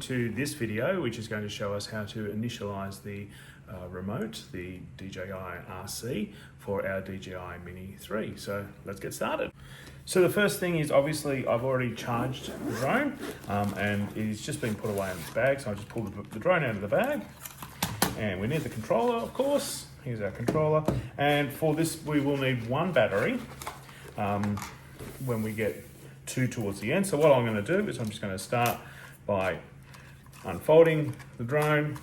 to this video, which is going to show us how to initialize the remote, the DJI RC, for our DJI Mini 3. So let's get started. So the first thing is, obviously I've already charged the drone and it's just been put away in its bag. So I just pulled the drone out of the bag, and we need the controller, of course. Here's our controller. And for this, we will need one battery when we get two towards the end. So what I'm going to do is I'm just going to start by unfolding the drone,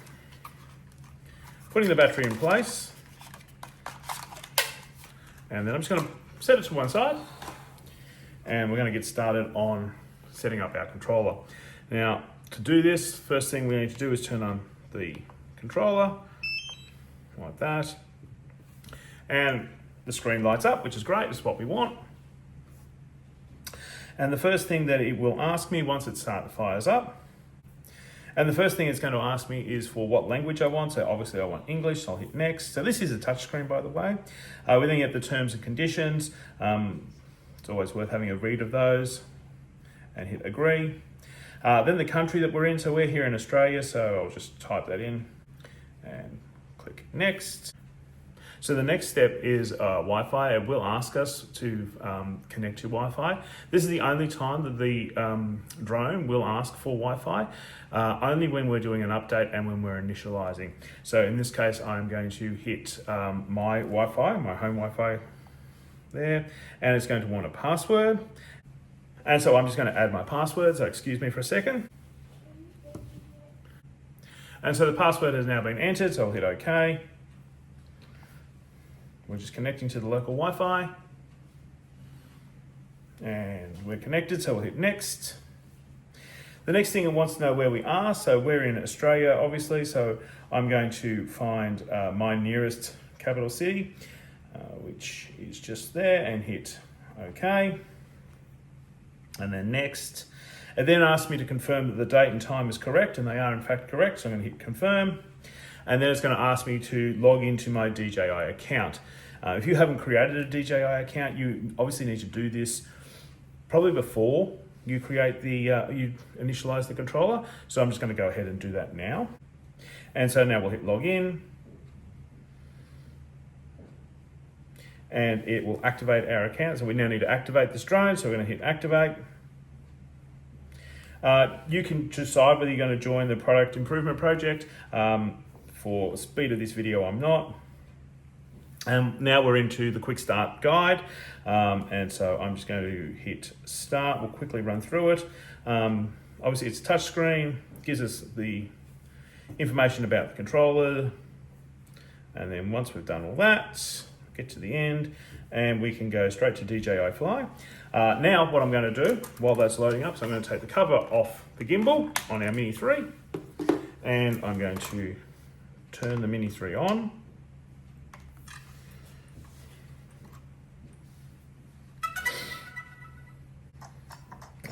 putting the battery in place, and then I'm just going to set it to one side, and we're going to get started on setting up our controller. Now, to do this, first thing we need to do is turn on the controller like that, and the screen lights up, which is great. It's what we want. And the first thing that it will ask me once it fires up, and the first thing it's going to ask me is for what language I want. So obviously I want English, so I'll hit next. So this is a touchscreen, by the way. We then get the terms and conditions. It's always worth having a read of those, and hit agree. Then the country that we're in, so we're here in Australia, so I'll just type that in and click next. So the next step is Wi-Fi. It will ask us to connect to Wi-Fi. This is the only time that the drone will ask for Wi-Fi, only when we're doing an update and when we're initializing. So in this case, I'm going to hit my Wi-Fi, my home Wi-Fi there, and it's going to want a password. And so I'm just going to add my password, so excuse me for a second. And so the password has now been entered, so I'll hit OK. We're just connecting to the local Wi-Fi, and we're connected, so we'll hit next. The next thing it wants to know where we are, so we're in Australia, obviously, so I'm going to find my nearest capital city, which is just there, and hit OK. And then next. It then asks me to confirm that the date and time is correct, and they are in fact correct, so I'm going to hit confirm. And then it's going to ask me to log into my DJI account. If you haven't created a DJI account, you obviously need to do this probably before you create the, you initialize the controller. So I'm just going to go ahead and do that now. And so now we'll hit login, and it will activate our account. So we now need to activate this drone. So we're going to hit activate. You can decide whether you're going to join the product improvement project. For speed of this video, I'm not. Now we're into the quick start guide. And so I'm just going to hit start. We'll quickly run through it. Obviously it's touchscreen, gives us the information about the controller. And then once we've done all that, get to the end, and we can go straight to DJI Fly. Now what I'm going to do while that's loading up, so I'm going to take the cover off the gimbal on our Mini 3, and I'm going to turn the Mini 3 on.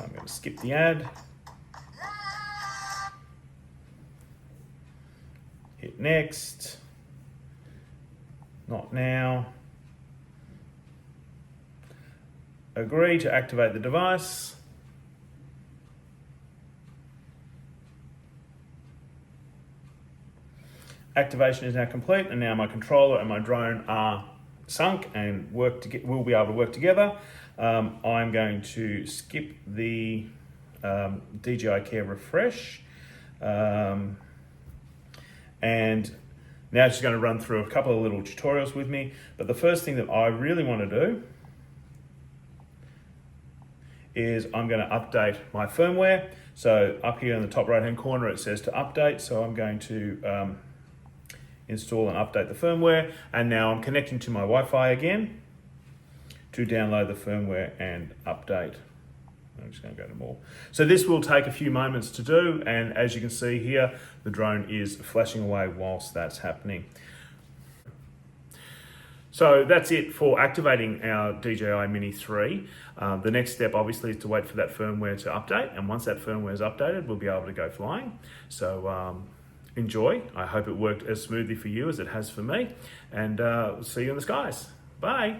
I'm going to skip the ad. Hit next. Not now. Agree to activate the device. Activation is now complete, and now my controller and my drone are sunk and will be able to work together. I'm going to skip the DJI Care refresh, and now it's just going to run through a couple of little tutorials with me. But the first thing that I really want to do is I'm going to update my firmware. So up here in the top right hand corner it says to update, so I'm going to install and update the firmware, and now I'm connecting to my Wi-Fi again to download the firmware and update. I'm just going to go to more. So this will take a few moments to do, and as you can see here, the drone is flashing away whilst that's happening. So that's it for activating our DJI Mini 3. The next step obviously is to wait for that firmware to update, and once that firmware is updated, we'll be able to go flying. So enjoy. I hope it worked as smoothly for you as it has for me, and see you in the skies. Bye.